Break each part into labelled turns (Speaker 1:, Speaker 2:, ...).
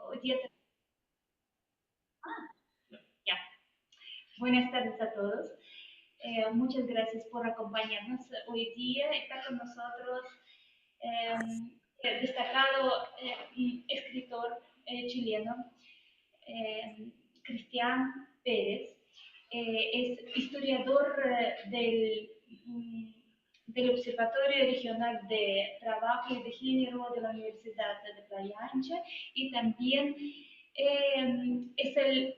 Speaker 1: hoy día... Ah, ya. Buenas tardes a todos. Muchas gracias por acompañarnos hoy día. Está con nosotros el destacado escritor chileno, Cristian Pérez. Es historiador del Observatorio Regional de Trabajo y de Género de la Universidad de Playa Ancha y también es el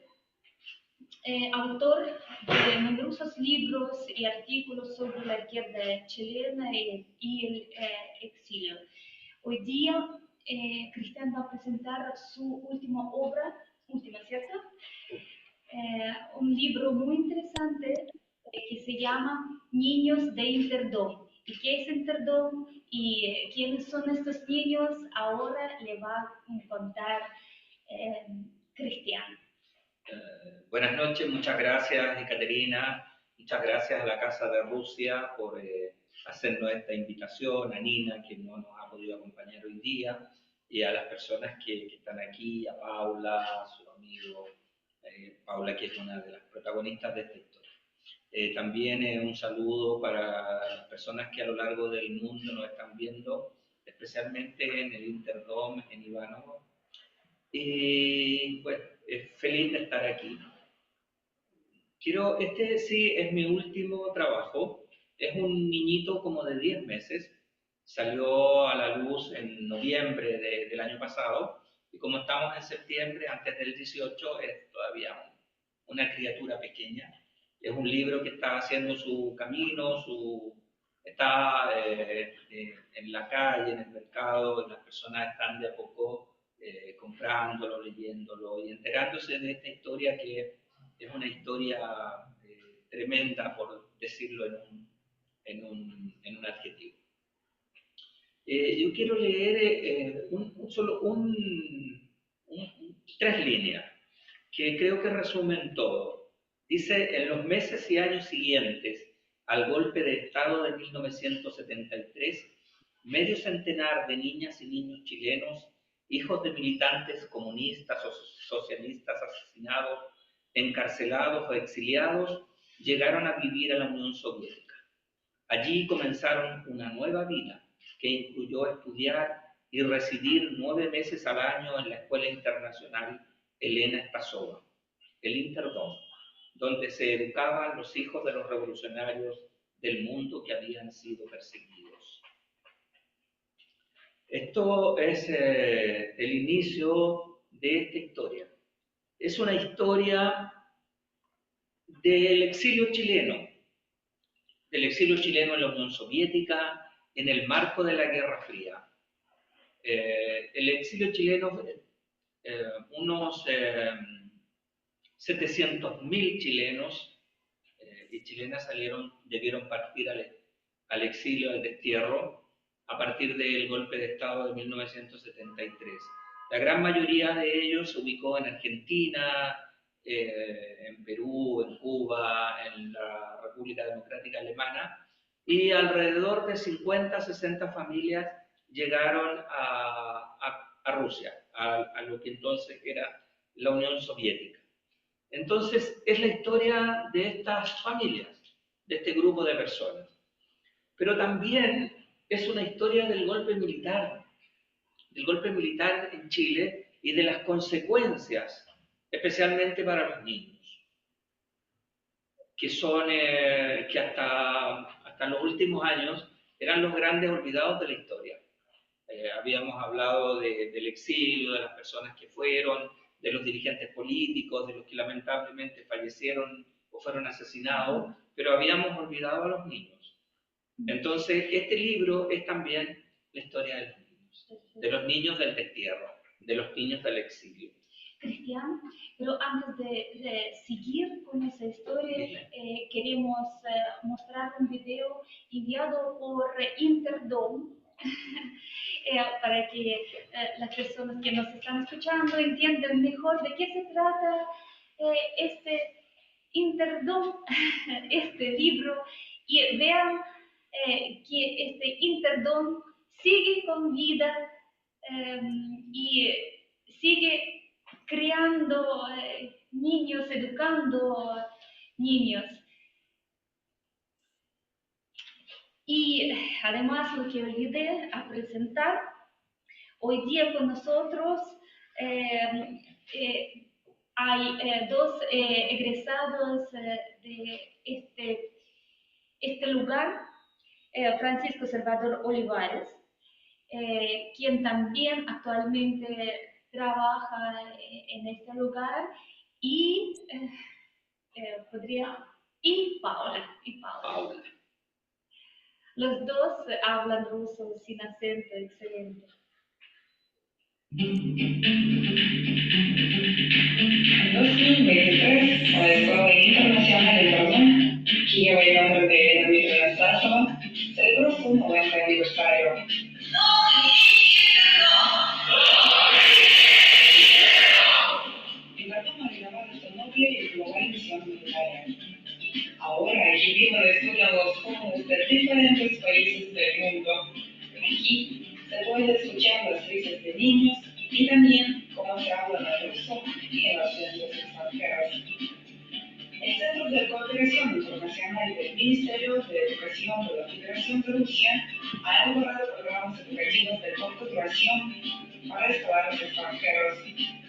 Speaker 1: autor de numerosos libros y artículos sobre la izquierda chilena y el exilio. Hoy día, Cristian va a presentar su última obra, última, ¿cierto? Un libro muy interesante que se llama Niños de Interdom. ¿Y qué es Interdom? ¿Y quiénes son estos niños? Ahora le va a contar Cristian.
Speaker 2: Buenas noches, muchas gracias, Ekaterina. Muchas gracias a la Casa de Rusia por hacernos esta invitación, a Nina, que no nos ha podido acompañar hoy día, y a las personas que están aquí, a Paula, a su amigo Paula, que es una de las protagonistas de esta historia. También un saludo para las personas que a lo largo del mundo nos están viendo, especialmente en el Interdom en Ivanovo. Y bueno, feliz de estar aquí. Este sí es mi último trabajo. Es un niñito como de 10 meses. Salió a la luz en noviembre del año pasado. Y como estamos en septiembre, antes del 18, es todavía una criatura pequeña. Es un libro que está haciendo su camino, está en la calle, en el mercado, y las personas están de a poco comprándolo, leyéndolo y enterándose de esta historia que es una historia tremenda, por decirlo en un adjetivo. Yo quiero leer tres líneas que creo que resumen todo. Dice: en los meses y años siguientes al golpe de Estado de 1973, medio centenar de niñas y niños chilenos, hijos de militantes comunistas o socialistas asesinados, encarcelados o exiliados, llegaron a vivir a la Unión Soviética. Allí comenzaron una nueva vida que incluyó estudiar y residir 9 meses al año en la Escuela Internacional Elena Stasova, el Interdom, donde se educaban los hijos de los revolucionarios del mundo que habían sido perseguidos. Esto es el inicio de esta historia. Es una historia del exilio chileno en la Unión Soviética, en el marco de la Guerra Fría. El exilio chileno, unos 700.000 chilenos y chilenas debieron partir al exilio, al destierro, a partir del golpe de Estado de 1973. La gran mayoría de ellos se ubicó en Argentina, en Perú, en Cuba, en la República Democrática Alemana, y alrededor de 50, 60 familias llegaron a Rusia, a lo que entonces era la Unión Soviética. Entonces, es la historia de estas familias, de este grupo de personas. Pero también es una historia del golpe militar en Chile y de las consecuencias, especialmente para los niños, que hasta los últimos años eran los grandes olvidados de la historia. Habíamos hablado del exilio, de las personas que fueron, de los dirigentes políticos, de los que lamentablemente fallecieron o fueron asesinados, pero habíamos olvidado a los niños. Entonces, este libro es también la historia de los niños del destierro, de los niños del exilio.
Speaker 1: Cristian, pero antes de seguir con esa historia, queremos mostrar un video enviado por Interdom para que las personas que nos están escuchando entiendan mejor de qué se trata este Interdom, este libro, y vean que este Interdom sigue con vida y sigue creando niños, educando niños. Y además lo que olvidé a presentar, hoy día con nosotros hay dos egresados de este lugar, Francisco Salvador Olivares, quien también actualmente trabaja en este lugar, y Paula. Los dos hablan ruso sin acento, excelente.
Speaker 3: En 2023, la Escuela Internacional de Perdón, que lleva el nombre de Dmitry Nastasova, celebró su 90 aniversario. El perdón ayudaba a su noble y global misión humanitaria. Ahora allí viven estudiantes jóvenes de diferentes países del mundo. Aquí se puede escuchar las risas de niños y también cómo se habla en ruso y en las lenguas extranjeras. El Centro de Cooperación Internacional del Ministerio de Educación de la Federación de Rusia ha elaborado programas educativos de corta duración para escolares extranjeros,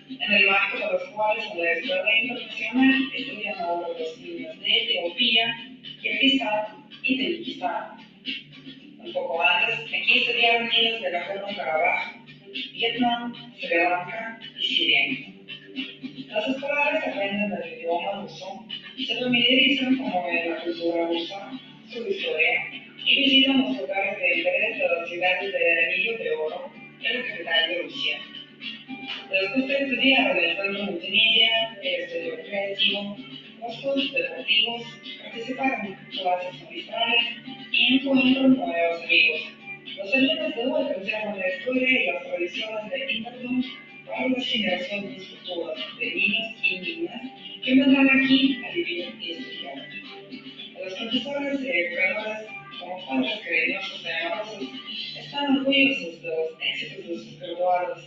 Speaker 3: en el marco de los cuales en la Escuela Internacional estudian ahora los niños de Etiopía, Kirguistán y Tayikistán. Un poco antes, aquí estudiaron niños de Nagorno-Karabaj, Vietnam, Sri Lanka y Siria. Los escolares aprenden el idioma ruso, se familiarizan con la cultura rusa, su historia, y visitan los lugares de interés de las ciudades del Anillo de Oro, en la capital de Rusia. Después de estudiar en el centro multimedia, el estudio creativo, los cursos deportivos, participar en clases magistrales y encuentran nuevos amigos. Los alumnos de hoy conservan la historia y las tradiciones de Interdom para las generaciones futuras de niños y niñas que vendrán aquí a vivir y estudiar. Los profesores y educadores, como padres cariñosos y amorosos, están orgullosos de los éxitos de sus graduados.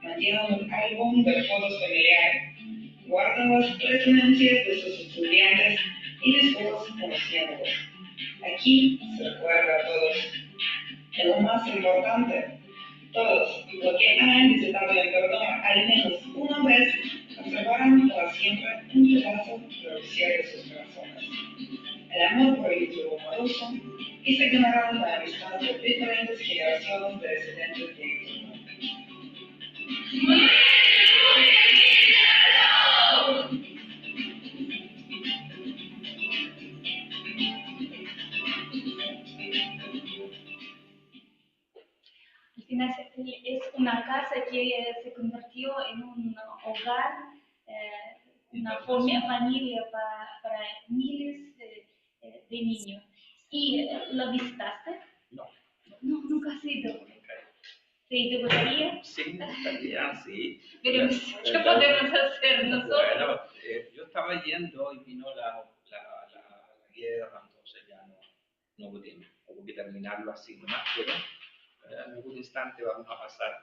Speaker 3: Mantienen un álbum de fotos familiares, guardan las pertenencias de sus estudiantes y después conociéndolos. Aquí se recuerda a todos. Y lo más importante, todos los que han visitado el perdón al menos una vez conservarán para siempre un pedazo de los cielos de sus corazones. El amor por el idioma ruso y se ganarán la amistad de diferentes generaciones de descendientes de Interdom.
Speaker 1: Al final es una casa que se convirtió en un hogar, una familia para miles de niños. ¿Y lo visitaste?
Speaker 2: No.
Speaker 1: No, nunca has ido. ¿Sí? ¿Te gustaría?
Speaker 2: Sí, me gustaría, sí.
Speaker 1: Pero ¿qué podemos hacer nosotros?
Speaker 2: Bueno, yo estaba yendo y vino la guerra, entonces ya no pudimos. Hubo que terminarlo así nomás, pero en algún instante vamos a pasar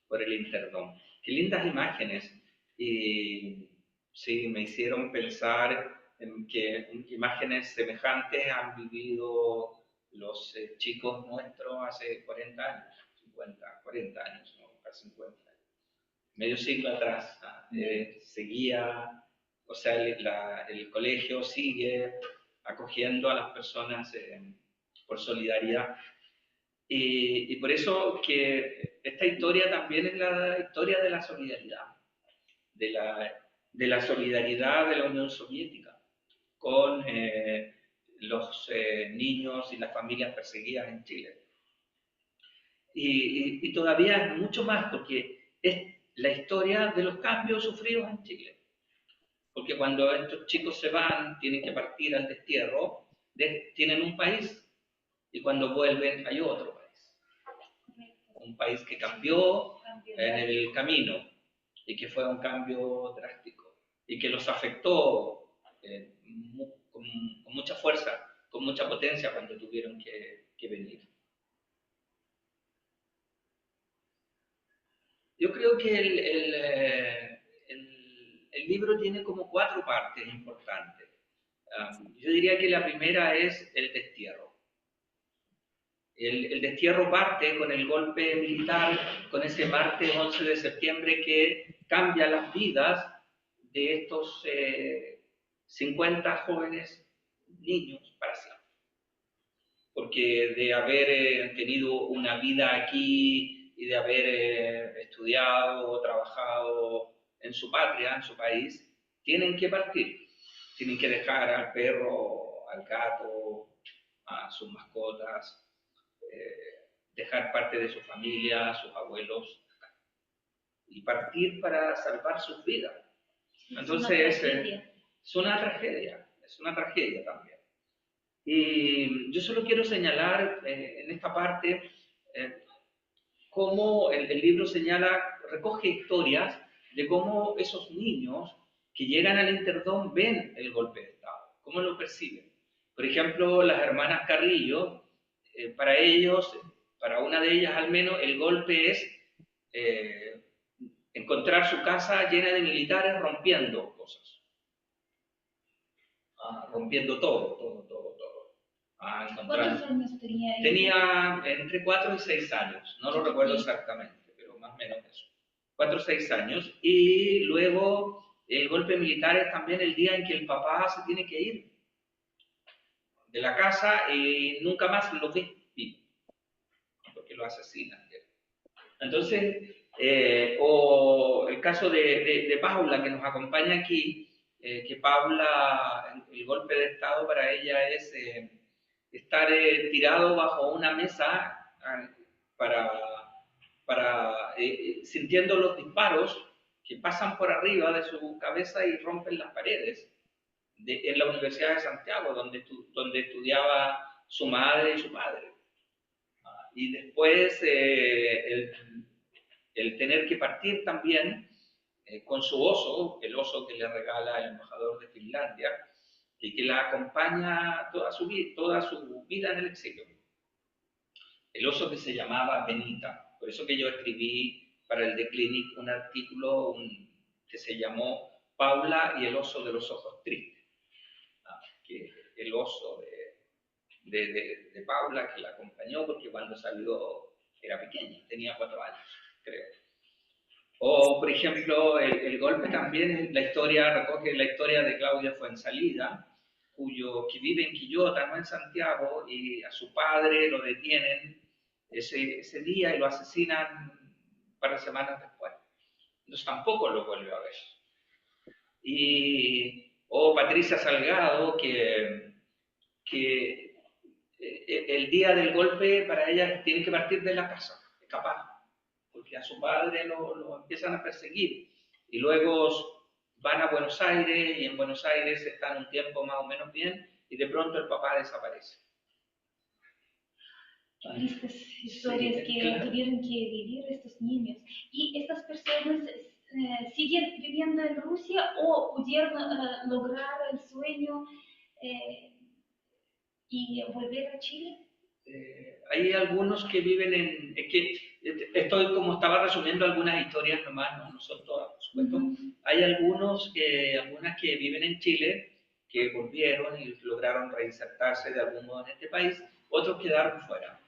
Speaker 2: por el Interdom. Qué lindas imágenes. Y sí, me hicieron pensar en que imágenes semejantes han vivido los chicos nuestros hace 40 años, 50, 40 años, no, casi 50 años. Medio siglo atrás, seguía, o sea, el colegio sigue acogiendo a las personas por solidaridad. Y por eso que esta historia también es la historia de la solidaridad, de la solidaridad de la Unión Soviética con los niños y las familias perseguidas en Chile. Y todavía es mucho más, porque es la historia de los cambios sufridos en Chile. Porque cuando estos chicos se van, tienen que partir al destierro, tienen un país, y cuando vuelven hay otro país. Un país que cambió en el camino, y que fue un cambio drástico, y que los afectó con mucha fuerza, con mucha potencia cuando tuvieron que venir. Yo creo que el libro tiene como 4 partes importantes. Yo diría que la primera es el destierro. El destierro parte con el golpe militar, con ese martes 11 de septiembre que cambia las vidas de estos 50 jóvenes niños para siempre. Porque de haber tenido una vida aquí y de haber estudiado, trabajado en su patria, en su país, tienen que partir. Tienen que dejar al perro, al gato, a sus mascotas, dejar parte de su familia, sus abuelos, y partir para salvar sus vidas. Entonces, es una tragedia también. Y yo solo quiero señalar en esta parte cómo el libro señala, recoge historias de cómo esos niños que llegan al Interdón ven el golpe de Estado, cómo lo perciben. Por ejemplo, las hermanas Carrillo, para ellos, para una de ellas al menos, el golpe es encontrar su casa llena de militares rompiendo cosas, rompiendo todo.
Speaker 1: ¿Cuántos años tenía ella?
Speaker 2: Tenía entre 4 y 6 años, no lo recuerdo exactamente, pero más o menos eso. 4 o 6 años. Y luego el golpe militar es también el día en que el papá se tiene que ir de la casa y nunca más lo ve vivo, porque lo asesinan. Entonces, o el caso de Paula, que nos acompaña aquí, que Paula, el golpe de Estado para ella es estar tirado bajo una mesa para, sintiendo los disparos que pasan por arriba de su cabeza y rompen las paredes en la Universidad de Santiago, donde estudiaba su madre y su padre. Y después el tener que partir también con su oso, el oso que le regala el embajador de Finlandia, y que la acompaña toda su vida en el exilio. El oso que se llamaba Benita. Por eso que yo escribí para el The Clinic un artículo que se llamó Paula y el oso de los ojos tristes. Que el oso de Paula, que la acompañó porque cuando salió era pequeña, tenía 4 años, creo. O, por ejemplo, el golpe también, la historia recoge la historia de Claudia Fuensalida, que vive en Quillota, no en Santiago, y a su padre lo detienen ese día y lo asesinan un par de semanas después. Entonces tampoco lo vuelve a ver. O Patricia Salgado, que el día del golpe para ella tiene que partir de la casa, escapar, porque a su padre lo empiezan a perseguir. Y luego van a Buenos Aires y en Buenos Aires están un tiempo más o menos bien y de pronto el papá desaparece.
Speaker 1: Estas historias
Speaker 2: Sí,
Speaker 1: que
Speaker 2: claro.
Speaker 1: tuvieron que vivir estos niños. ¿Y estas personas siguen viviendo en Rusia o pudieron lograr el sueño y volver a Chile?
Speaker 2: Hay algunos que viven en... Es que estoy como estaba resumiendo algunas historias nomás, no son todas, por supuesto. Hay algunas que viven en Chile, que volvieron y lograron reinsertarse de algún modo en este país, otros quedaron fuera.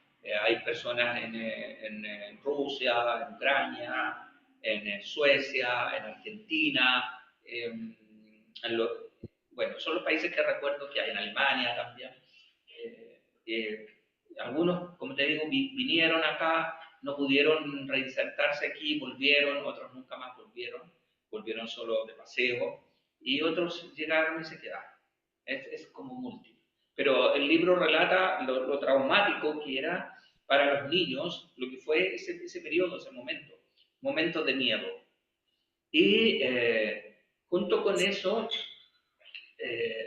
Speaker 2: Hay personas en Rusia, en Ucrania, en Suecia, en Argentina, bueno, son los países que recuerdo que hay, en Alemania también. Algunos, como te digo, vinieron acá, no pudieron reinsertarse aquí, volvieron, otros nunca más volvieron solo de paseo, y otros llegaron y se quedaron. Es como múltiple. Pero el libro relata lo traumático que era para los niños, lo que fue ese periodo, ese momento de miedo. Y junto con eso,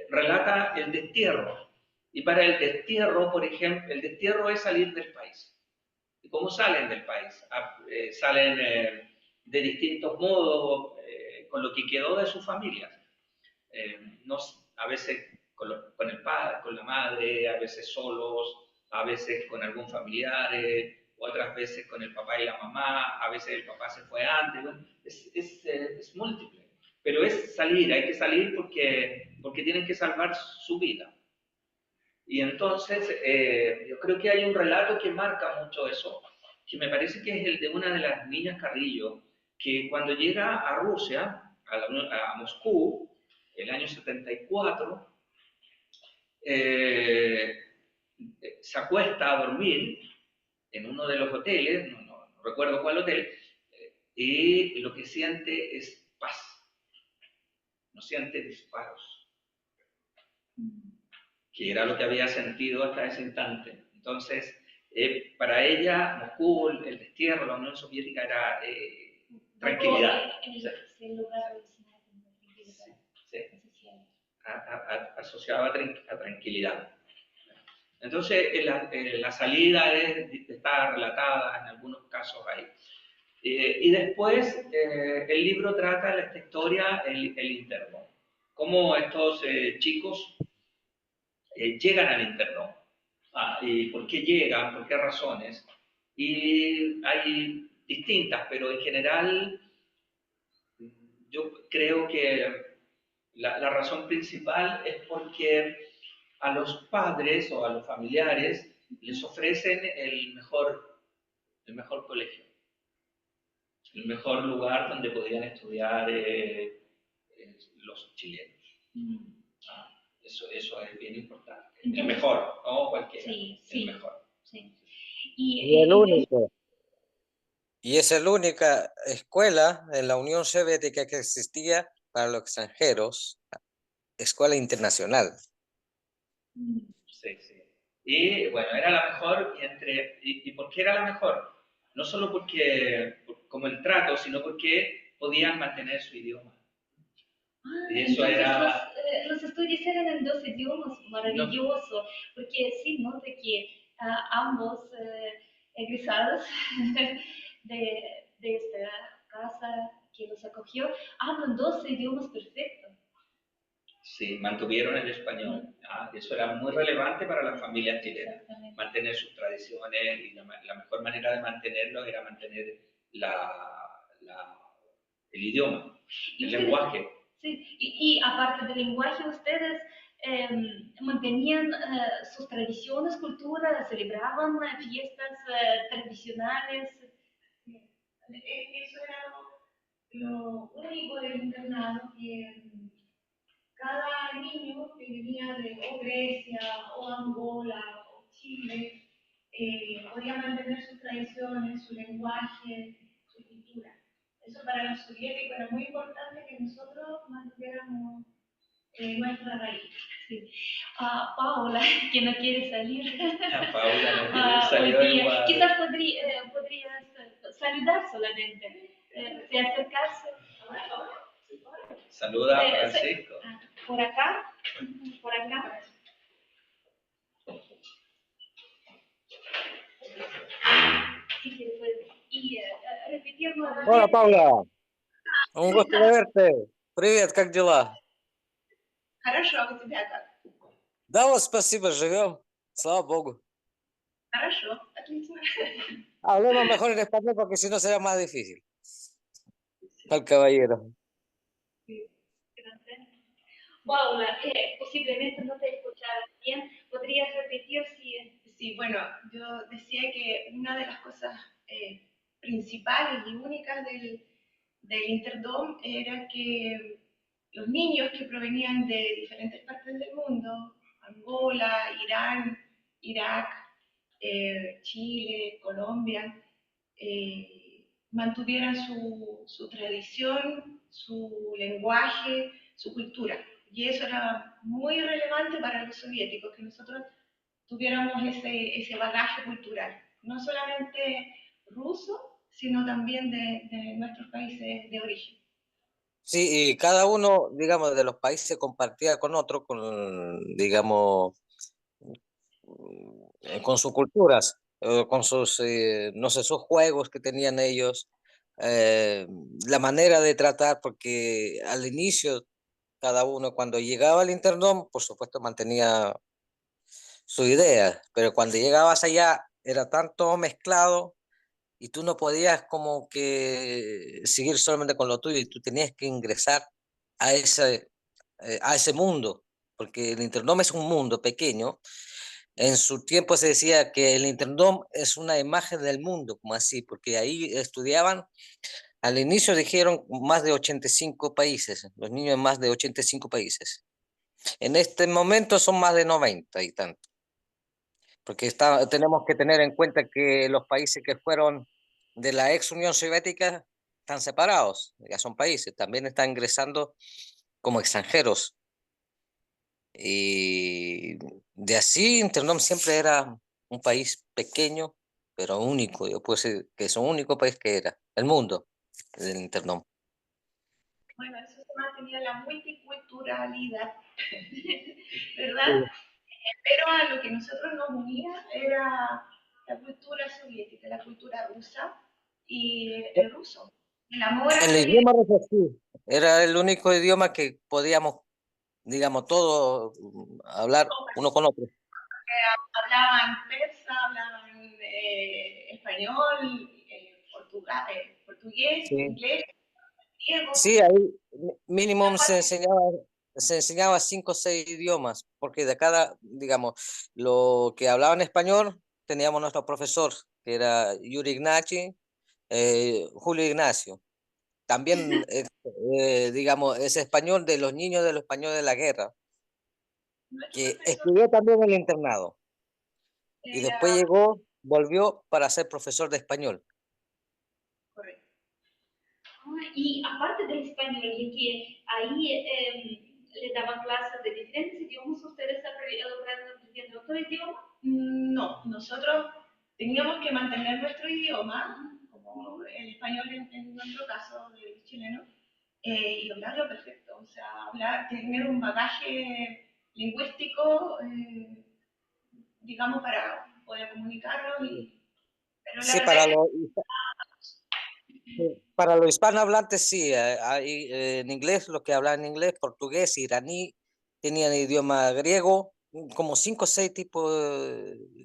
Speaker 2: relata el destierro. Y para el destierro, por ejemplo, el destierro es salir del país. ¿Y cómo salen del país? Salen de distintos modos, con lo que quedó de sus familias. A veces con el padre, con la madre, a veces solos, a veces con algún familiar, o otras veces con el papá y la mamá, a veces el papá se fue antes, bueno, es múltiple. Pero es salir, hay que salir porque tienen que salvar su vida. Y entonces yo creo que hay un relato que marca mucho eso, que me parece que es el de una de las niñas Carrillo, que cuando llega a Rusia, a Moscú, el año 74, se acuesta a dormir en uno de los hoteles, no recuerdo cuál hotel, y lo que siente es paz, no siente disparos, que era lo que había sentido hasta ese instante. Entonces, para ella, Moscú, el destierro, la Unión Soviética era tranquilidad.
Speaker 1: El lugar
Speaker 2: Sí, asociado a tranquilidad. Entonces, la salida está relatada en algunos casos ahí. Y después, el libro trata esta historia, el interno. Cómo estos chicos llegan al interno. Y por qué llegan, por qué razones. Y hay distintas, pero en general yo creo que la razón principal es porque a los padres o a los familiares les ofrecen el mejor colegio, el mejor lugar donde podían estudiar los chilenos. Eso es bien importante. Entonces, el mejor, no cualquiera,
Speaker 1: sí,
Speaker 2: el mejor.
Speaker 1: Sí.
Speaker 4: Y el único. Y es la única escuela en la Unión Soviética que existía para los extranjeros, escuela internacional.
Speaker 2: Sí, sí. Y bueno, era la mejor, ¿y por qué era la mejor? No solo porque, como el trato, sino porque podían mantener su idioma. Y eso
Speaker 1: entonces
Speaker 2: era...
Speaker 1: los estudios eran en 2 idiomas, maravilloso, porque sí, noto que ambos egresados de esta casa que los acogió hablan 2 idiomas perfectos.
Speaker 2: Sí, mantuvieron el español. Eso era muy relevante para las familias chilenas, mantener sus tradiciones, y la mejor manera de mantenerlo era mantener el idioma, el lenguaje.
Speaker 1: Sí, y aparte del lenguaje, ustedes mantenían sus tradiciones, culturas, celebraban fiestas tradicionales.
Speaker 5: Eso era lo único del internado, que cada niño que venía de o Grecia, o Angola, o Chile, podía mantener sus tradiciones, su lenguaje, su cultura. Eso para los soviéticos era muy importante, que nosotros mantuviéramos nuestra raíz.
Speaker 1: Sí. Paula, que no quiere salir.
Speaker 2: Paula no quiere salir igual.
Speaker 1: Quizás podrías saludar solamente, acercarse.
Speaker 2: Saluda a Francisco.
Speaker 1: Por acá, por acá. Y repetirlo.
Speaker 4: Hola, Paula. Un gusto de verte. Привет, как дела?
Speaker 5: Хорошо, а у тебя как?
Speaker 4: Да, вот спасибо, живем. Слава Богу.
Speaker 5: Хорошо, отлично.
Speaker 4: Hablemos mejor en español porque si no será más difícil. Al caballero.
Speaker 1: Paula, posiblemente no te escuchaba bien. ¿Podrías repetir si...
Speaker 5: Sí, bueno, yo decía que una de las cosas principales y únicas del Interdom era que los niños que provenían de diferentes partes del mundo, Angola, Irán, Irak, Chile, Colombia, mantuvieran su tradición, su lenguaje, su cultura. Y eso era muy relevante para los soviéticos, que nosotros tuviéramos ese bagaje cultural, no solamente ruso, sino también de nuestros países de origen.
Speaker 4: Sí, y cada uno, digamos, de los países compartía con otro, con, digamos, con sus culturas, con sus, no sé, sus juegos que tenían ellos, la manera de tratar, porque al inicio cada uno cuando llegaba al Interdom, por supuesto mantenía su idea, pero cuando llegabas allá era tanto mezclado y tú no podías como que seguir solamente con lo tuyo, y tú tenías que ingresar a ese mundo, porque el Interdom es un mundo pequeño. En su tiempo se decía que el Interdom es una imagen del mundo, como así, porque ahí estudiaban, al inicio dijeron más de 85 países, los niños de más de 85 países. En este momento son más de 90 y tanto, porque tenemos que tener en cuenta que los países que fueron de la ex Unión Soviética están separados, ya son países, también están ingresando como extranjeros. Y de así, Internom siempre era un país pequeño, pero único. Yo puedo decir que es un único país que era el mundo del Internom.
Speaker 5: Bueno, eso se mantenía la multiculturalidad, ¿verdad?
Speaker 4: Sí.
Speaker 5: Pero a lo que nosotros nos unía era la cultura soviética, la cultura rusa y el ruso. El amor
Speaker 4: El
Speaker 5: hacia
Speaker 4: idioma ruso sí, era el único idioma que podíamos, digamos, todos hablar uno con otro.
Speaker 5: hablaban persa, hablaban español, portugués,
Speaker 4: Sí.
Speaker 5: inglés, griego.
Speaker 4: Sí, ahí mínimo se enseñaba 5 o 6 idiomas, porque de cada, digamos, lo que hablaban español, teníamos nuestro profesor, que era Yuri Ignaci, Julio Ignacio. También, digamos, es español de los niños de los españoles de la guerra,
Speaker 5: Nuestro
Speaker 4: que
Speaker 5: profesor
Speaker 4: estudió también en el internado y después
Speaker 5: era
Speaker 4: llegó, volvió para ser profesor de español.
Speaker 5: correcto.
Speaker 1: Y aparte del español, y que ahí le daban clases de diferentes idiomas, ¿ustedes aprendiendo otro idioma?
Speaker 5: No, nosotros teníamos que mantener nuestro idioma, como el español en nuestro caso, del chileno, y hablarlo perfecto. O sea, tener un bagaje lingüístico, digamos, para poder comunicarlo. Pero la
Speaker 4: Sí,
Speaker 5: verdad es que
Speaker 4: para los hispanohablantes sí, en inglés, los que hablan inglés, portugués, iraní, tenían idioma griego, como 5 o 6 tipos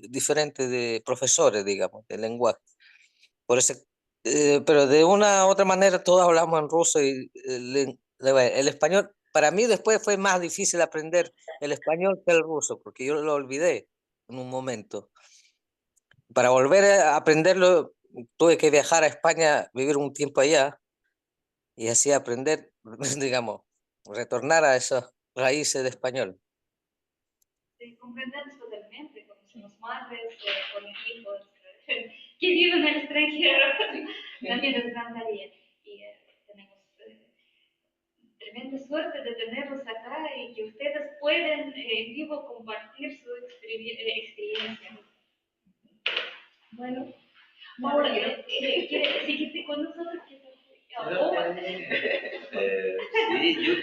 Speaker 4: diferentes de profesores, digamos, de lenguaje. Por eso, pero de una u otra manera todos hablamos en ruso y el español, para mí después fue más difícil aprender el español que el ruso, porque yo lo olvidé en un momento. Para volver a aprenderlo, tuve que viajar a España, vivir un tiempo allá y así aprender, digamos, retornar a esas raíces de español.
Speaker 1: Se comprendemos totalmente, como somos madres con hijos que viven en el extranjero, también es gran tarea. Y tenemos tremenda suerte de tenerlos acá y que ustedes pueden en vivo compartir su experiencia.
Speaker 5: bueno,
Speaker 1: Paula, ¿quieres seguirte con nosotros?
Speaker 2: Sí,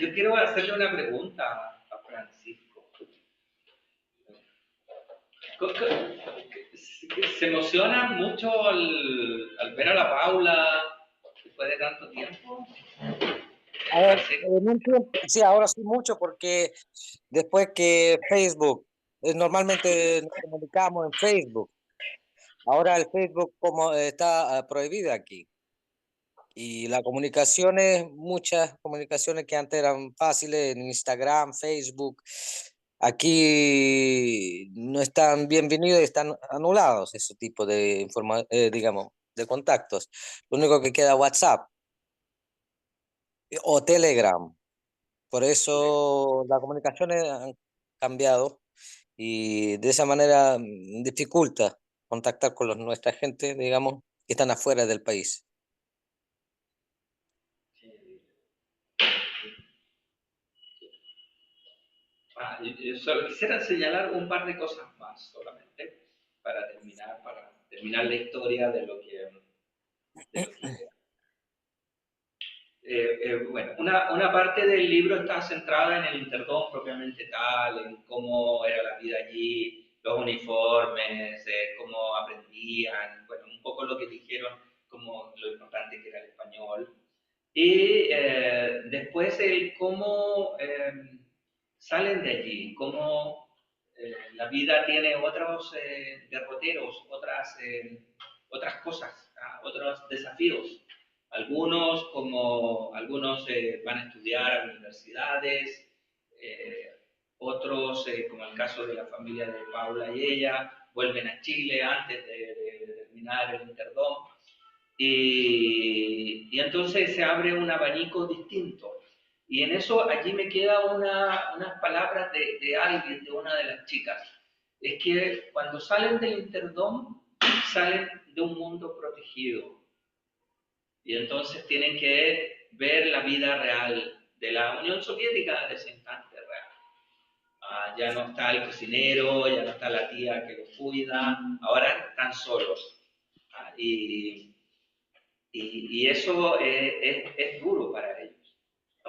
Speaker 2: yo quiero hacerle una pregunta a Francisco. ¿Se emociona mucho al ver a la Paula después de tanto tiempo?
Speaker 4: A ver,
Speaker 2: Francisco.
Speaker 4: en un tiempo, sí, ahora sí mucho, porque después que Facebook, normalmente nos comunicamos en Facebook, ahora el Facebook como está prohibido aquí. Y las comunicaciones, muchas comunicaciones que antes eran fáciles en Instagram, Facebook, aquí no están bienvenidos y están anulados ese tipo de digamos, de contactos. Lo único que queda WhatsApp o Telegram. Por eso las comunicaciones han cambiado y de esa manera dificulta contactar con nuestra gente, digamos, que están afuera del país.
Speaker 2: Yo solo quisiera señalar un par de cosas más solamente para terminar la historia de lo que bueno, una parte del libro está centrada en el Interdom propiamente tal, en cómo era la vida allí, los uniformes, cómo aprendían, bueno, un poco lo que dijeron, como lo importante que era el español. Y después el cómo salen de allí, cómo la vida tiene otros derroteros, otras cosas otros desafíos. Algunos van a estudiar a universidades, otros, como el caso de la familia de Paula y ella, vuelven a Chile antes de terminar el Interdom. Y entonces se abre un abanico distinto. Y en eso allí me queda unas palabras de alguien, de una de las chicas. Es que cuando salen del Interdom, salen de un mundo protegido. Y entonces tienen que ver la vida real de la Unión Soviética en ese instante real. Ya no está el cocinero, ya no está la tía que los cuida, ahora están solos. Y eso es duro para ellos,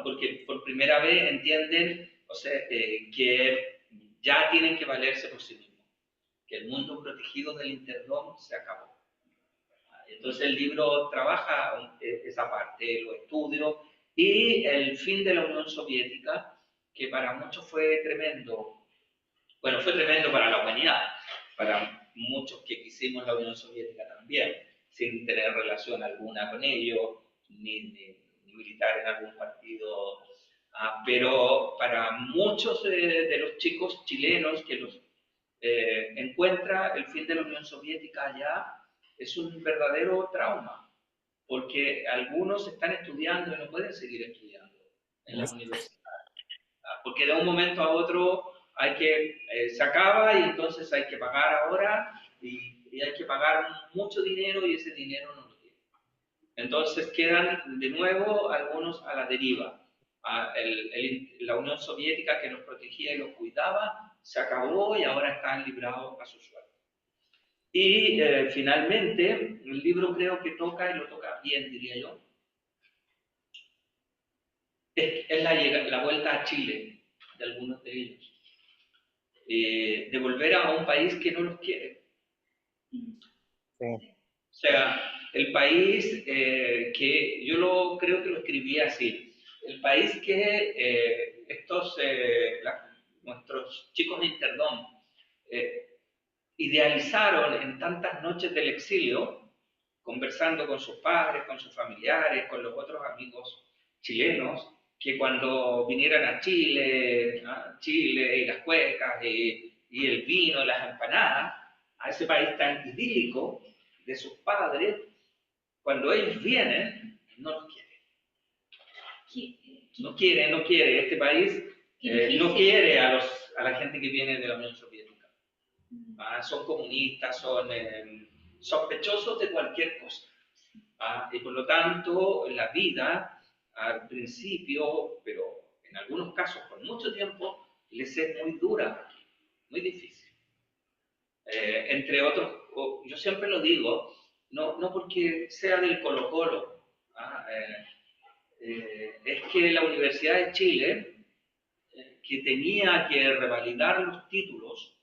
Speaker 2: porque por primera vez entienden, o sea, que ya tienen que valerse por sí mismos, que el mundo protegido del Interdom se acabó. Entonces el libro trabaja esa parte, los estudios y el fin de la Unión Soviética, que para muchos fue tremendo. Bueno, fue tremendo para la humanidad, para muchos que quisimos la Unión Soviética también, sin tener relación alguna con ellos, ni militar en algún partido. Pero para muchos de los chicos chilenos que los encuentra el fin de la Unión Soviética allá, es un verdadero trauma, porque algunos están estudiando y no pueden seguir estudiando en las universidades, porque de un momento a otro se acaba y entonces hay que pagar ahora y hay que pagar mucho dinero y ese dinero no lo tienen. Entonces quedan de nuevo algunos a la deriva. La Unión Soviética que los protegía y los cuidaba se acabó y ahora están librados a su suerte. Y finalmente, el libro creo que toca, y lo toca bien, diría yo, es la vuelta a Chile de algunos de ellos. De volver a un país que no los quiere.
Speaker 4: Sí.
Speaker 2: O sea, el país que yo creo que lo escribí así, el país que nuestros chicos de Interdom idealizaron en tantas noches del exilio, conversando con sus padres, con sus familiares, con los otros amigos chilenos, que cuando vinieran a Chile, Chile y las cuecas y el vino, las empanadas, a ese país tan idílico de sus padres, cuando ellos vienen, no los quieren. No quiere. Este país no quiere a la gente que viene de la Unión Soviética. Son comunistas, son sospechosos de cualquier cosa. Y por lo tanto, la vida, al principio, pero en algunos casos por mucho tiempo, les es muy dura, muy difícil. Entre otros, yo siempre lo digo, no porque sea del Colo-Colo, es que la Universidad de Chile, que tenía que revalidar los títulos,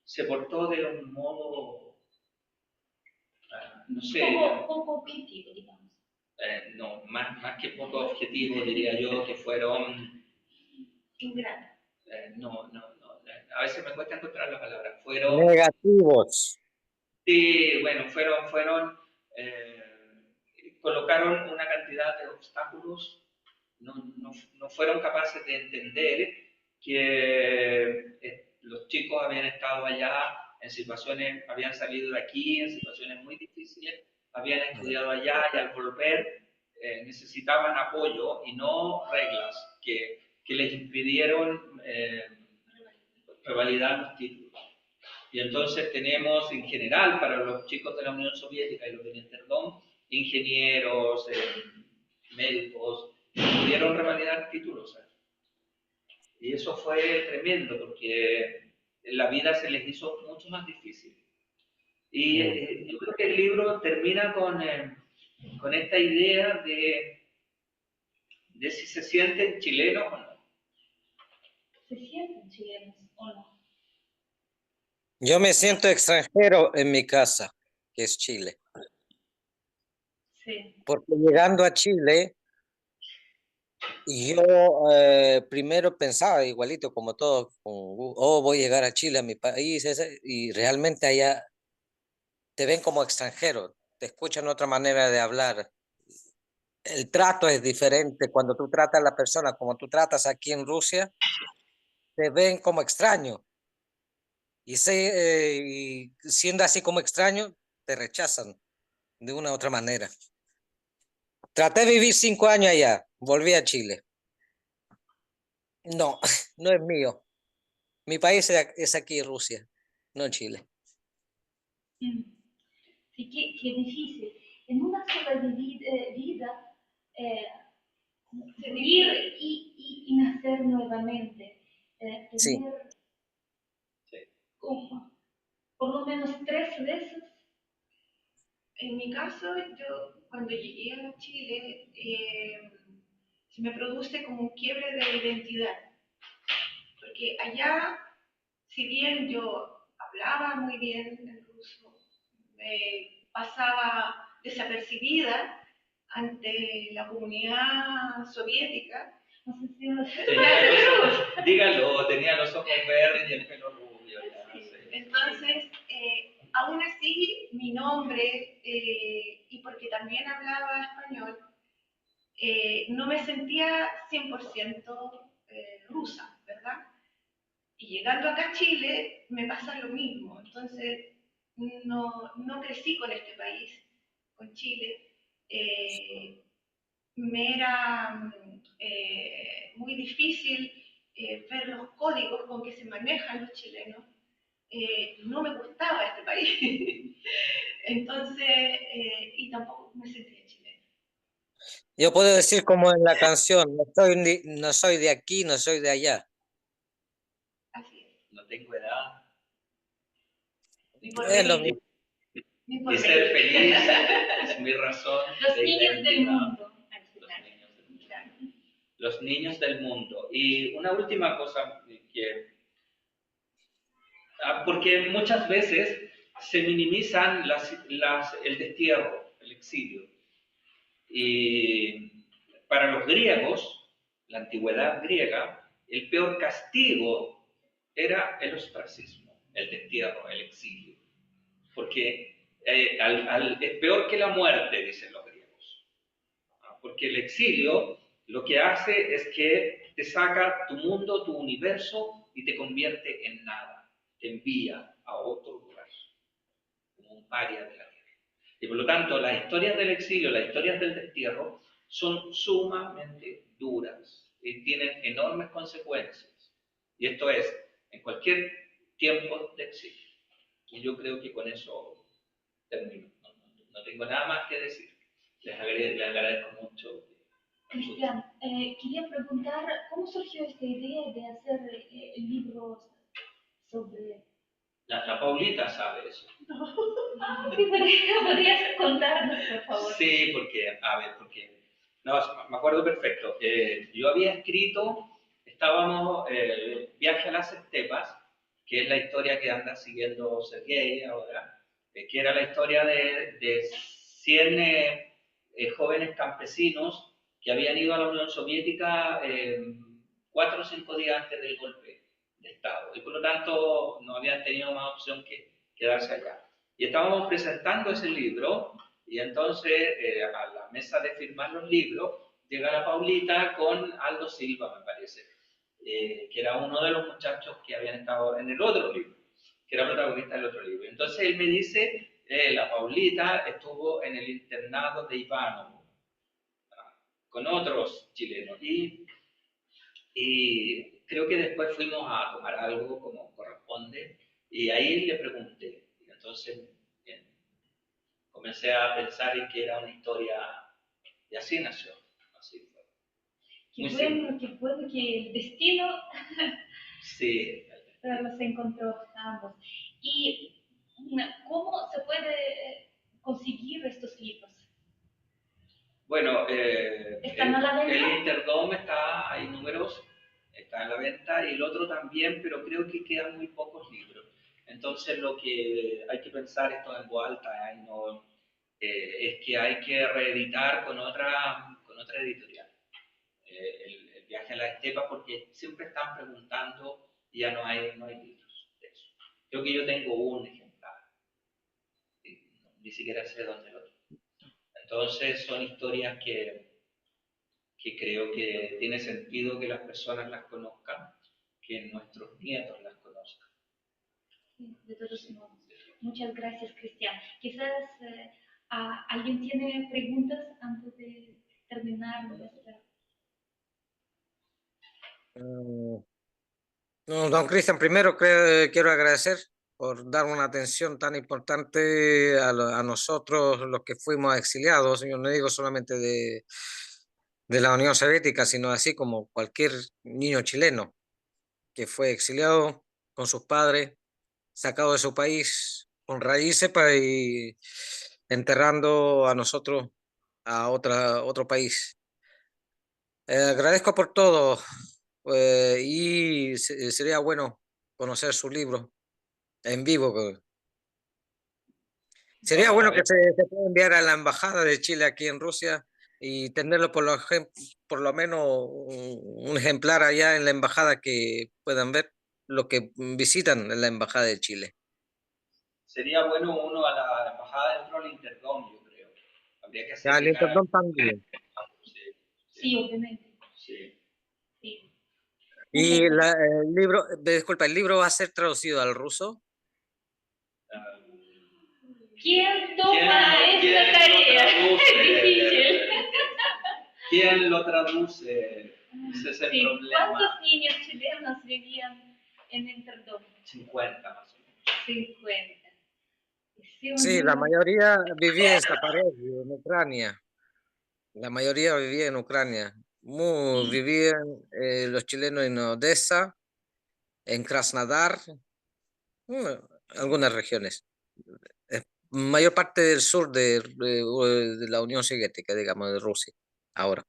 Speaker 2: se portó de un modo, no sé...
Speaker 1: Poco objetivo, digamos.
Speaker 2: No, más que poco objetivo, diría yo, que fueron...
Speaker 1: Ingrato.
Speaker 2: No, a veces me cuesta encontrar la palabra. Fueron...
Speaker 4: Negativos.
Speaker 2: Sí, bueno, colocaron una cantidad de obstáculos, no fueron capaces de entender que los chicos habían estado allá en situaciones, habían salido de aquí en situaciones muy difíciles, habían estudiado allá y al volver necesitaban apoyo y no reglas que les impidieron revalidar los títulos. Y entonces tenemos en general para los chicos de la Unión Soviética y los del Interdom, ingenieros, médicos, que pudieron revalidar títulos. Y eso fue tremendo porque la vida se les hizo mucho más difícil. Y yo creo que el libro termina con esta idea de si se sienten chilenos o no.
Speaker 1: ¿Se sienten chilenos o no?
Speaker 4: Yo me siento extranjero en mi casa, que es Chile.
Speaker 1: Sí.
Speaker 4: Porque llegando a Chile, yo primero pensaba igualito como todos, voy a llegar a Chile, a mi país, y realmente allá te ven como extranjero, te escuchan otra manera de hablar. El trato es diferente cuando tú tratas a la persona como tú tratas aquí en Rusia, te ven como extraño. Y siendo así como extraño, te rechazan de una u otra manera. Traté de vivir 5 años allá, volví a Chile. No, no es mío. Mi país es aquí, Rusia, no Chile.
Speaker 1: Mm. Sí, qué difícil. En una sola vida, eh, vivir y nacer nuevamente,
Speaker 4: Sí,
Speaker 1: tener
Speaker 2: Sí.
Speaker 1: por lo menos 3 veces.
Speaker 5: En mi caso, yo cuando llegué a Chile, se me produce como un quiebre de identidad, porque allá, si bien yo hablaba muy bien el ruso, me pasaba desapercibida ante la comunidad soviética.
Speaker 1: No sé si nos-
Speaker 2: Dígalo, tenía los ojos verdes y el pelo rubio. Ya,
Speaker 5: Sí.
Speaker 2: sí.
Speaker 5: Entonces, aún así, mi nombre, y porque también hablaba español, no me sentía 100% rusa, ¿verdad? Y llegando acá a Chile, me pasa lo mismo. Entonces, no crecí con este país, con Chile. Me era muy difícil ver los códigos con que se manejan los chilenos. No me gustaba este país. Entonces, y tampoco me sentía chilena.
Speaker 4: yo puedo decir como en la canción, no soy de aquí, no soy de allá.
Speaker 5: Así es.
Speaker 2: No tengo edad.
Speaker 5: Ni por
Speaker 4: Es lo
Speaker 5: venir,
Speaker 4: mismo.
Speaker 5: ni por
Speaker 2: Y ser
Speaker 5: venir.
Speaker 2: feliz es mi razón
Speaker 1: Los
Speaker 2: de
Speaker 1: niños del
Speaker 2: identidad.
Speaker 1: mundo, al
Speaker 2: Los
Speaker 1: final.
Speaker 2: niños del mundo. Los niños del mundo. Y una última cosa que porque muchas veces se minimizan el destierro, el exilio. Y para los griegos, la antigüedad griega, el peor castigo era el ostracismo, el destierro, el exilio. Porque es peor que la muerte, dicen los griegos. Porque el exilio lo que hace es que te saca tu mundo, tu universo y te convierte en nada. Te envía a otro lugar, como un paria de la tierra. Y por lo tanto, las historias del exilio, las historias del destierro, son sumamente duras y tienen enormes consecuencias. Y esto es en cualquier tiempo de exilio. Y yo creo que con eso termino. No tengo nada más que decir. Les agradezco mucho.
Speaker 1: Cristian, quería preguntar, ¿cómo surgió esta idea de hacer libros sobre...
Speaker 2: La Paulita sabe eso.
Speaker 1: Sí, ¿podrías contarnos, por favor?
Speaker 2: Sí, porque, a ver, porque, no, me acuerdo perfecto. Yo había escrito, estábamos, Viaje a las Estepas, que es la historia que anda siguiendo Sergei ahora, que era la historia de 100 jóvenes campesinos que habían ido a la Unión Soviética 4 o 5 días antes del golpe de Estado, y por lo tanto no habían tenido más opción que quedarse allá. Y estábamos presentando ese libro, y entonces a la mesa de firmar los libros llega la Paulita con Aldo Silva, me parece, que era uno de los muchachos que habían estado en el otro libro, que era protagonista del otro libro. Entonces él me dice, la Paulita estuvo en el internado de Ivanovo con otros chilenos, y creo que después fuimos a tomar algo como corresponde, y ahí le pregunté, y entonces comencé a pensar en que era una historia, y así nació, así fue.
Speaker 1: Qué bueno que el destino
Speaker 2: Sí.
Speaker 1: los encontró a ambos. ¿Y cómo se puede conseguir estos libros?
Speaker 2: Bueno,
Speaker 1: ¿Están a la venta?
Speaker 2: el Interdome está, hay números, está en la venta, y el otro también, pero creo que quedan muy pocos libros. Entonces lo que hay que pensar, esto en voz alta, no, es que hay que reeditar con otra editorial. El viaje a la estepa, porque siempre están preguntando y ya no hay libros de eso. Creo que yo tengo un ejemplar, ni siquiera sé dónde lo tengo. Entonces son historias que creo que tiene sentido que las personas las conozcan, que nuestros nietos las conozcan.
Speaker 1: Sí, de todos modos. Muchas gracias, Cristian. Quizás alguien tiene preguntas antes de terminar nuestra...
Speaker 4: No, don Cristian, primero quiero agradecer por dar una atención tan importante a nosotros, los que fuimos exiliados. Yo no digo solamente de la Unión Soviética, sino así como cualquier niño chileno que fue exiliado con sus padres, sacado de su país con raíces y enterrando a nosotros a otro país. Agradezco por todo y sería bueno conocer su libro en vivo. Sería
Speaker 2: Vamos a
Speaker 4: bueno que
Speaker 2: ver.
Speaker 4: se pueda enviar a la Embajada de Chile aquí en Rusia y tenerlo por lo menos un ejemplar allá en la embajada que puedan ver lo que visitan en la Embajada de Chile.
Speaker 2: Sería bueno uno a la embajada dentro del Interdom, yo creo. Habría que hacer
Speaker 4: Ya, el
Speaker 2: llegar.
Speaker 4: Interdón también.
Speaker 2: Sí,
Speaker 1: Sí, obviamente.
Speaker 2: sí.
Speaker 1: Sí. Muchas
Speaker 4: Y
Speaker 1: gracias.
Speaker 4: el libro, disculpa, ¿el libro va a ser traducido al ruso?
Speaker 2: Ah,
Speaker 1: ¿Quién toma
Speaker 2: ¿Quién
Speaker 1: esta tarea?
Speaker 2: lo traduce?
Speaker 1: Difícil.
Speaker 2: ¿Quién lo traduce? Ese es el
Speaker 1: Sí.
Speaker 2: problema.
Speaker 1: ¿Cuántos niños chilenos vivían en Interdom?
Speaker 2: 50 más o menos.
Speaker 1: 50. Sí, un
Speaker 4: Sí, la
Speaker 1: número.
Speaker 4: mayoría vivía en Zaporozhye, en Ucrania. La mayoría vivía en Ucrania. Vivían los chilenos en Odessa, en Krasnodar, mm, algunas regiones. Mayor parte del sur de la Unión Soviética, digamos, de Rusia, ahora.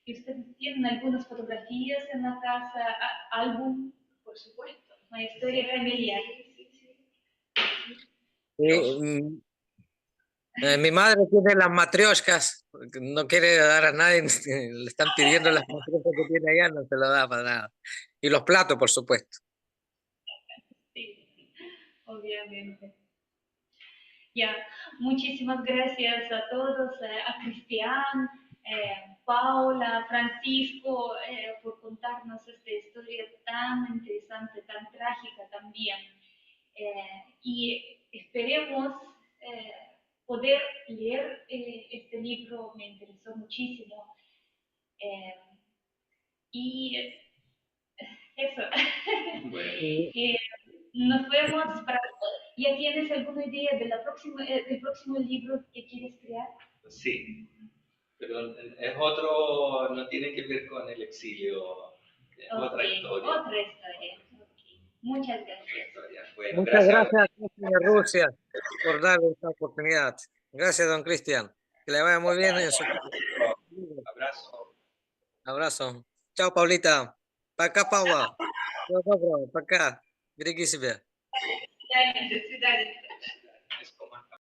Speaker 1: ¿Y ustedes tienen algunas fotografías en la casa? ¿Álbum? Por supuesto. Una historia familiar.
Speaker 4: Y,
Speaker 2: Los,
Speaker 4: mi madre tiene las matrioshkas, porque no quiere dar a nadie, le están pidiendo las matrioshkas que tiene allá, no se lo da para nada. Y los platos, por supuesto.
Speaker 1: Sí, obviamente. Ya, muchísimas gracias a todos, a Cristian, Paula, Francisco, por contarnos esta historia tan interesante, tan trágica también. Y esperemos poder leer este libro, me interesó muchísimo. Eh, y eso.
Speaker 2: bueno,
Speaker 1: Nos vemos para... ¿Ya tienes alguna idea de del próximo libro que quieres crear?
Speaker 2: sí, pero es otro, no tiene que ver con el exilio, es otra historia.
Speaker 1: Otra historia. Okay. Muchas
Speaker 2: Otra
Speaker 1: gracias.
Speaker 2: historia. Bueno,
Speaker 4: Muchas
Speaker 2: gracias.
Speaker 4: gracias, señor Rusia, por darle esta oportunidad. Gracias, don Cristian. Que le vaya muy bien en su
Speaker 2: Abrazo.
Speaker 4: abrazo. Chao, Paulita. Пока, Павла. Всего доброго. Пока. Береги себя.
Speaker 5: До свидания.